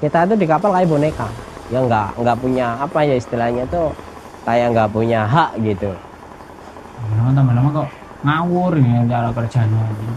Kita tuh di kapal kayak boneka, yang nggak punya apa ya istilahnya tuh kayak nggak punya hak gitu. Lama lama kok ngawur ya cara kerjanya ini.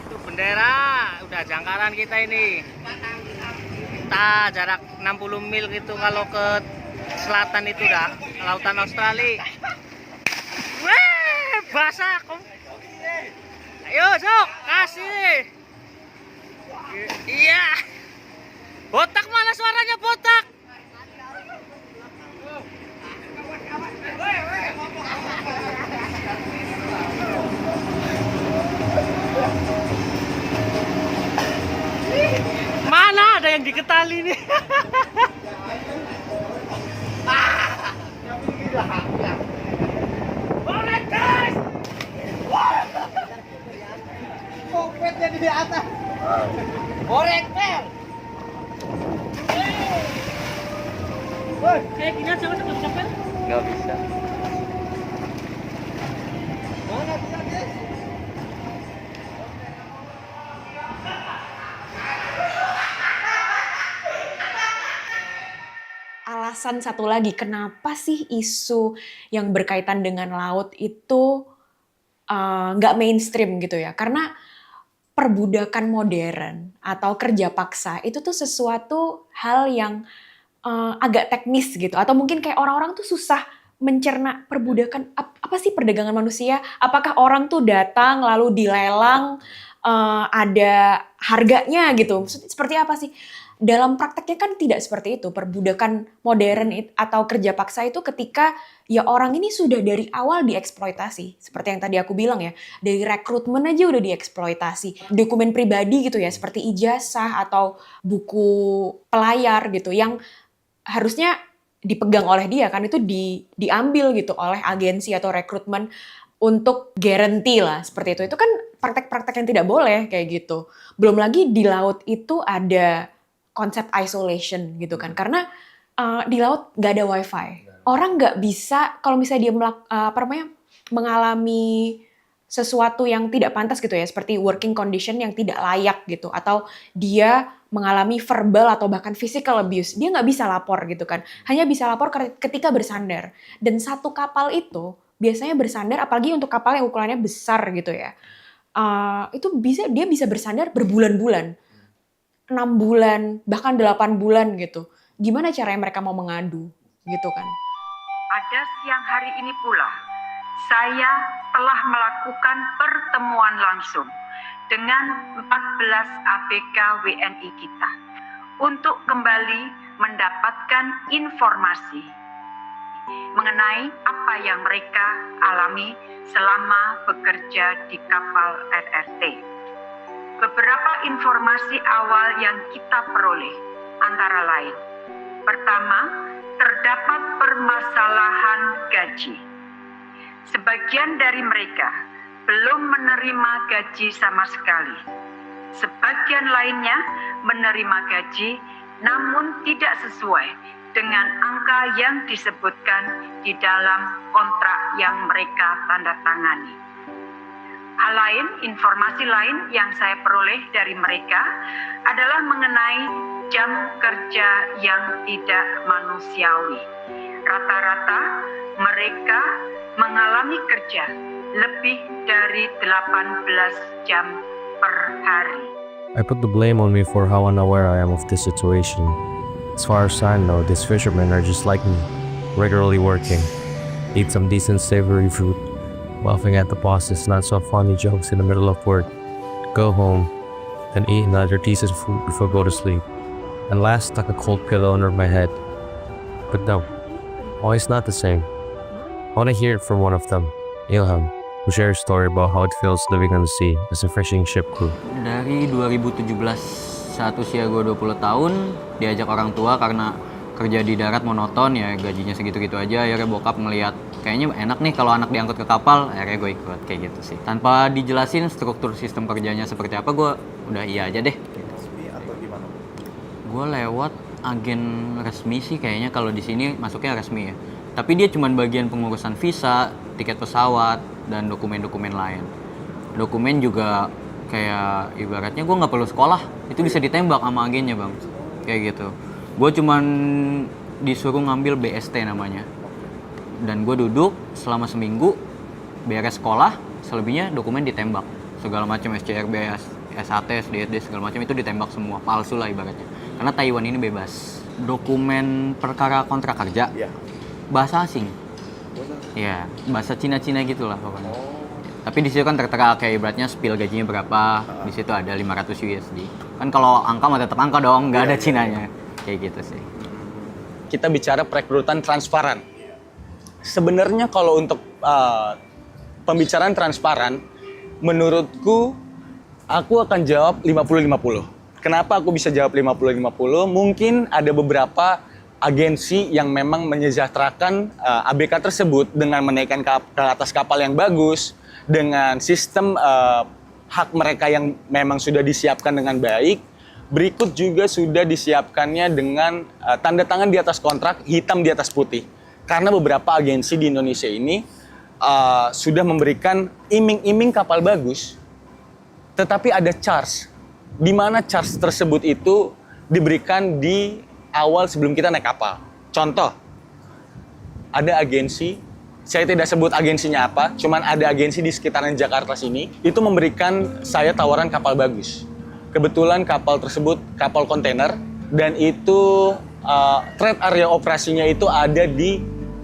Itu bendera, udah jangkaran kita ini. Kita jarak 60 mil gitu kalau ke selatan itu udah lautan Australia. Weh, basah. Ayo, Sok, kasih. Iya. Botak mana suaranya botak? Mana ada yang diketali nih? Boleh guys. Kopetnya di atas. Borek pel. Kayak gini aja udah cepet. Gak bisa. Mana bisa guys? Alasan satu lagi, kenapa sih isu yang berkaitan dengan laut itu nggak mainstream gitu ya? Karena perbudakan modern atau kerja paksa itu tuh sesuatu hal yang agak teknis gitu. Atau mungkin kayak orang-orang tuh susah mencerna perbudakan, apa sih perdagangan manusia? Apakah orang tuh datang lalu dilelang, ada harganya gitu? Seperti apa sih? Dalam prakteknya kan tidak seperti itu. Perbudakan modern atau kerja paksa itu ketika ya orang ini sudah dari awal dieksploitasi. Seperti yang tadi aku bilang ya, dari rekrutmen aja udah dieksploitasi. Dokumen pribadi gitu ya, seperti ijazah atau buku pelayar gitu yang harusnya dipegang oleh dia kan itu diambil gitu oleh agensi atau rekrutmen untuk guarantee lah seperti itu. Itu kan praktek-praktek yang tidak boleh kayak gitu. Belum lagi di laut itu ada konsep isolation gitu kan. Karena di laut nggak ada wifi. Orang nggak bisa kalau misalnya dia mengalami sesuatu yang tidak pantas gitu ya, seperti working condition yang tidak layak gitu, atau dia mengalami verbal atau bahkan physical abuse, dia nggak bisa lapor gitu kan. Hanya bisa lapor ketika bersandar. Dan satu kapal itu biasanya bersandar, apalagi untuk kapal yang ukurannya besar gitu ya, itu dia bisa bersandar berbulan-bulan. 6 bulan, bahkan 8 bulan gitu. Gimana caranya mereka mau mengadu gitu kan. Pada siang hari ini pula, saya telah melakukan pertemuan langsung dengan 14 ABK WNI kita untuk kembali mendapatkan informasi mengenai apa yang mereka alami selama bekerja di kapal RRT. Beberapa informasi awal yang kita peroleh antara lain. Pertama, terdapat permasalahan gaji. Sebagian dari mereka belum menerima gaji sama sekali. Sebagian lainnya menerima gaji namun tidak sesuai dengan angka yang disebutkan di dalam kontrak yang mereka tanda tangani. Hal lain, informasi lain yang saya peroleh dari mereka adalah mengenai jam kerja yang tidak manusiawi. Rata-rata mereka mengalami kerja lebih dari 18 jam per hari. I put the blame on me for how unaware I am of this situation. As far as I know, these fishermen are just like me, regularly working, eat some decent savory food, laughing at the boss's not so funny jokes in the middle of work, go home, then eat another decent food before go to sleep, and last tuck a cold pillow under my head. But no, always not the same. I want to hear it from one of them, Ilham, who shares a story about how it feels living on the sea as a fishing ship crew. Dari 2017, saat usia gue 20 tahun, diajak orang tua karena kerja di darat monoton ya, gajinya segitu-gitu aja. Akhirnya bokap ngeliat kayaknya enak nih kalau anak diangkut ke kapal, akhirnya gue ikut kayak gitu sih. Tanpa dijelasin struktur sistem kerjanya seperti apa, gue udah iya aja deh. Resmi atau gimana? Gue lewat agen resmi sih kayaknya, kalau di sini masuknya resmi ya. Tapi dia cuma bagian pengurusan visa, tiket pesawat, dan dokumen-dokumen lain. Dokumen juga kayak ibaratnya gue nggak perlu sekolah, itu bisa ditembak sama agennya bang, kayak gitu. Gue cuman disuruh ngambil BST namanya, dan gue duduk selama seminggu, beres sekolah, selebihnya dokumen ditembak, segala macam SCRB, SAT, SDSD segala macam itu ditembak semua, palsu lah ibaratnya. Karena Taiwan ini bebas. Dokumen perkara kontrak kerja, bahasa asing, ya bahasa Cina-Cina gitulah pokoknya. Tapi di situ kan tertera kayak ibaratnya spill gajinya berapa, di situ ada 500 USD. Kan kalau angka mah tetap angka dong, nggak ada Cinanya. Kayak gitu sih. Kita bicara perekrutan transparan. Sebenarnya kalau untuk pembicaraan transparan, menurutku aku akan jawab 50-50. Kenapa aku bisa jawab 50-50? Mungkin ada beberapa agensi yang memang menyejahterakan ABK tersebut dengan menaikkan ke atas kapal yang bagus, dengan sistem hak mereka yang memang sudah disiapkan dengan baik. Berikut juga sudah disiapkannya dengan tanda tangan di atas kontrak, hitam di atas putih. Karena beberapa agensi di Indonesia ini sudah memberikan iming-iming kapal bagus, tetapi ada charge, di mana charge tersebut itu diberikan di awal sebelum kita naik kapal. Contoh, ada agensi, saya tidak sebut agensinya apa, cuman ada agensi di sekitaran Jakarta sini, itu memberikan saya tawaran kapal bagus. Kebetulan kapal tersebut kapal kontainer, dan itu trade area operasinya itu ada di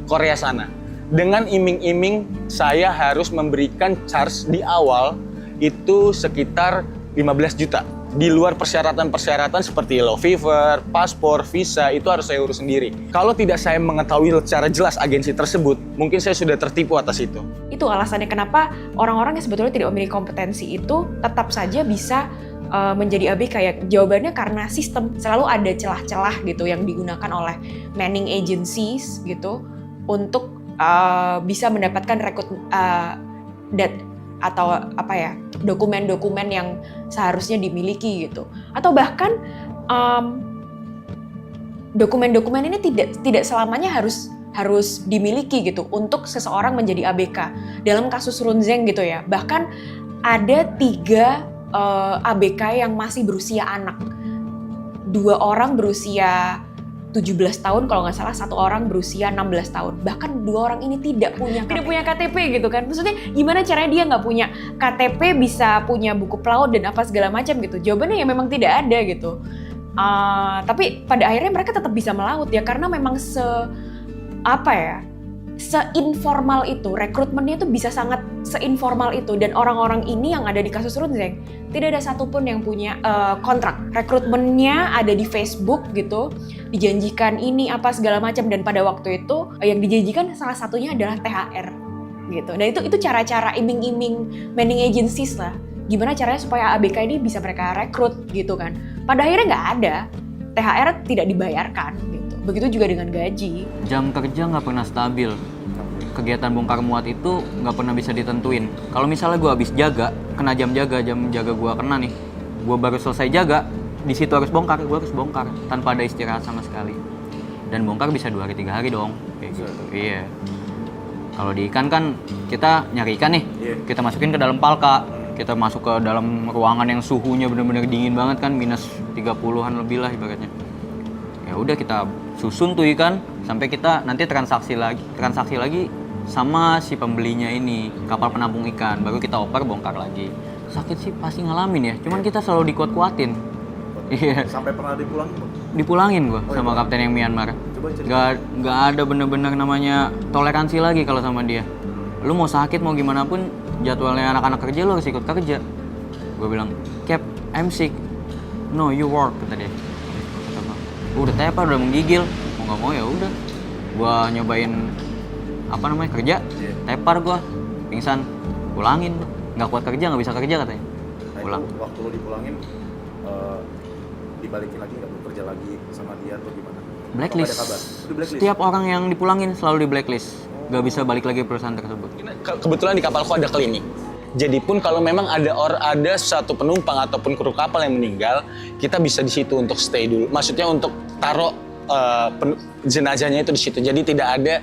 Korea sana. Dengan iming-iming saya harus memberikan charge di awal itu sekitar 15 juta. Di luar persyaratan-persyaratan seperti low fever, paspor, visa, itu harus saya urus sendiri. Kalau tidak saya mengetahui secara jelas agensi tersebut, mungkin saya sudah tertipu atas itu. Itu alasannya kenapa orang-orang yang sebetulnya tidak memiliki kompetensi itu tetap saja bisa menjadi ABK. Ya, jawabannya karena sistem. Selalu ada celah-celah gitu yang digunakan oleh manning agencies gitu untuk bisa mendapatkan atau apa ya, dokumen-dokumen yang seharusnya dimiliki gitu, atau bahkan dokumen-dokumen ini tidak selamanya harus dimiliki gitu untuk seseorang menjadi ABK. Dalam kasus Runzeng gitu ya, bahkan ada 3 ABK yang masih berusia anak, 2 orang berusia 17 tahun kalau nggak salah, 1 orang berusia 16 tahun. Bahkan 2 orang ini tidak punya KTP gitu kan. Maksudnya gimana caranya dia nggak punya KTP bisa punya buku pelaut dan apa segala macam gitu. Jawabannya ya memang tidak ada gitu. Tapi pada akhirnya mereka tetap bisa melaut ya, karena memang seinformal itu, rekrutmennya itu bisa sangat seinformal itu. Dan orang-orang ini yang ada di kasus Runzeng, tidak ada satupun yang punya kontrak. Rekrutmennya ada di Facebook gitu, dijanjikan ini apa segala macam, dan pada waktu itu yang dijanjikan salah satunya adalah THR gitu. Dan itu cara-cara iming-iming manning agencies lah. Gimana caranya supaya ABK ini bisa mereka rekrut gitu kan. Pada akhirnya nggak ada, THR tidak dibayarkan gitu. Begitu juga dengan gaji. Jam kerja nggak pernah stabil. Kegiatan bongkar muat itu nggak pernah bisa ditentuin. Kalau misalnya gue habis jaga, kena jam jaga gue kena nih, gue baru selesai jaga, di situ harus bongkar, gue harus bongkar tanpa ada istirahat sama sekali. Dan bongkar bisa 2 hari 3 hari dong, kayak gitu. Iya. Kalau di ikan kan kita nyari ikan nih, kita masukin ke dalam palka, kita masuk ke dalam ruangan yang suhunya benar-benar dingin banget kan, minus 30-an lebih lah ibaratnya. Ya udah kita susun tuh ikan sampai kita nanti transaksi lagi sama si pembelinya ini, kapal penampung ikan, baru kita oper bongkar lagi. Sakit sih pasti ngalamin ya, cuman kita selalu dikuat-kuatin. Iya. Sampai pernah dipulangin? Dipulangin gua sama kapten yang Myanmar. Gak ada bener-bener namanya toleransi lagi kalau sama dia. Lu mau sakit mau gimana pun, jadwalnya anak-anak kerja lu harus ikut kerja. Gue bilang, Cap, I'm sick. No, you work, kata dia. Udah tepar, udah menggigil, mau nggak mau ya udah. Gua nyobain kerja, tepar gua, pingsan, pulangin, nggak kuat kerja, nggak bisa kerja katanya. Pulang. Waktu lo dipulangin, dibalikin lagi nggak bekerja lagi sama dia atau gimana? Blacklist. Setiap orang yang dipulangin selalu di blacklist, nggak bisa balik lagi ke perusahaan tersebut. Kebetulan di kapalku ada klinik. Jadi pun kalau memang ada satu penumpang ataupun kru kapal yang meninggal, kita bisa di situ untuk stay dulu. Maksudnya untuk taruh jenazahnya itu di situ. Jadi tidak ada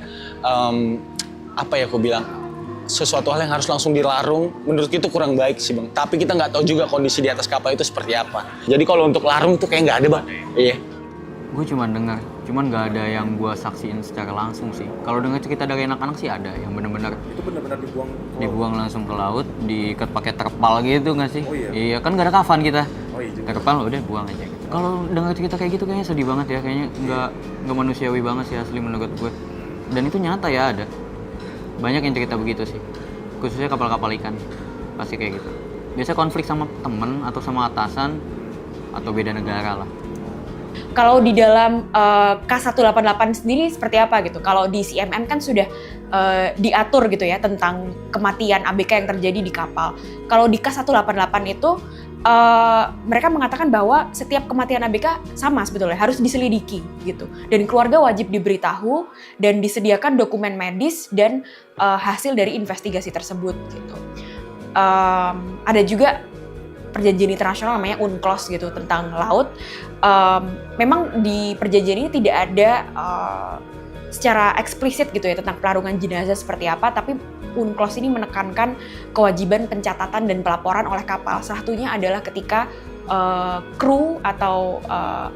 sesuatu hal yang harus langsung dilarung, menurut itu kurang baik sih Bang. Tapi kita nggak tahu juga kondisi di atas kapal itu seperti apa. Jadi kalau untuk larung itu kayak nggak ada Bang. Iya. Gue cuma dengar, cuman nggak ada yang gue saksiin secara langsung sih. Kalau dengar cerita dari anak-anak sih ada yang benar-benar Itu benar-benar dibuang langsung ke laut, diikat pakai terpal gitu nggak sih? Oh iya. Iya kan nggak ada kafan kita. Oh iya juga. Terpal udah buang aja gitu. Kalau dengar cerita kayak gitu kayaknya sedih banget ya, kayaknya nggak manusiawi banget sih asli menurut gue. Dan itu nyata ya ada. Banyak yang cerita begitu sih. Khususnya kapal-kapal ikan. Pasti kayak gitu. Biasa konflik sama temen atau sama atasan atau beda negara lah. Kalau di dalam K188 sendiri seperti apa gitu? Kalau di CMN kan sudah diatur gitu ya tentang kematian ABK yang terjadi di kapal. Kalau di K188 itu mereka mengatakan bahwa setiap kematian ABK sama sebetulnya harus diselidiki gitu. Dan keluarga wajib diberitahu dan disediakan dokumen medis dan hasil dari investigasi tersebut gitu. Ada juga perjanjian internasional namanya UNCLOS gitu tentang laut. Memang di perjanjian ini tidak ada secara eksplisit gitu ya tentang pelarungan jenazah seperti apa, tapi UNCLOS ini menekankan kewajiban pencatatan dan pelaporan oleh kapal. Salah satunya adalah ketika kru atau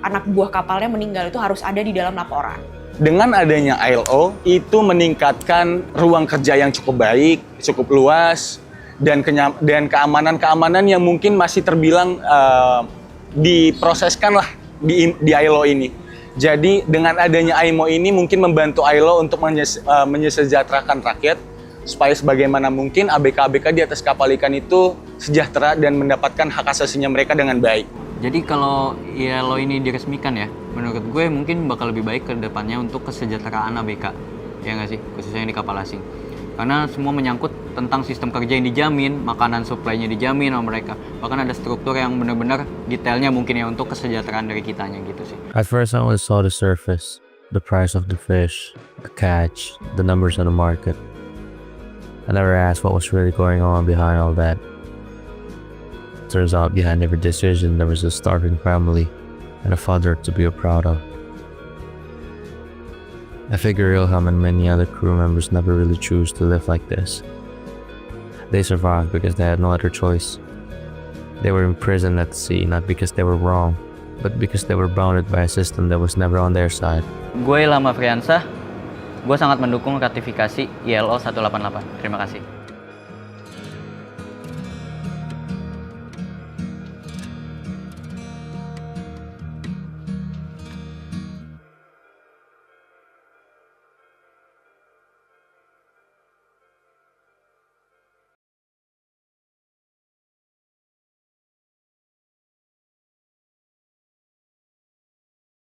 anak buah kapalnya meninggal itu harus ada di dalam laporan. Dengan adanya ILO itu meningkatkan ruang kerja yang cukup baik, cukup luas, dan keamanan-keamanan yang mungkin masih terbilang diproseskan lah di ILO ini. Jadi dengan adanya IMO ini mungkin membantu ILO untuk menyejahterakan rakyat supaya sebagaimana mungkin ABK-ABK di atas kapal ikan itu sejahtera dan mendapatkan hak asasinya mereka dengan baik. Jadi kalau ILO ini diresmikan ya, menurut gue mungkin bakal lebih baik ke depannya untuk kesejahteraan ABK. Ya nggak sih? Khususnya yang di kapal asing. Karena semua menyangkut tentang sistem kerja yang dijamin, makanan supply-nya dijamin sama mereka. Bahkan ada struktur yang benar-benar detailnya mungkin ya untuk kesejahteraan dari kitanya gitu sih. At first, I only saw the surface, the price of the fish, the catch, the numbers on the market. I never asked what was really going on behind all that. Turns out behind every decision there was a starving family and a father to be proud of. I figure Ilham and many other crew members never really choose to live like this. They survived because they had no other choice. They were imprisoned at sea not because they were wrong, but because they were bounded by a system that was never on their side. Gue Ilham Afriansah, gue sangat mendukung ratifikasi ILO 188. Terima kasih.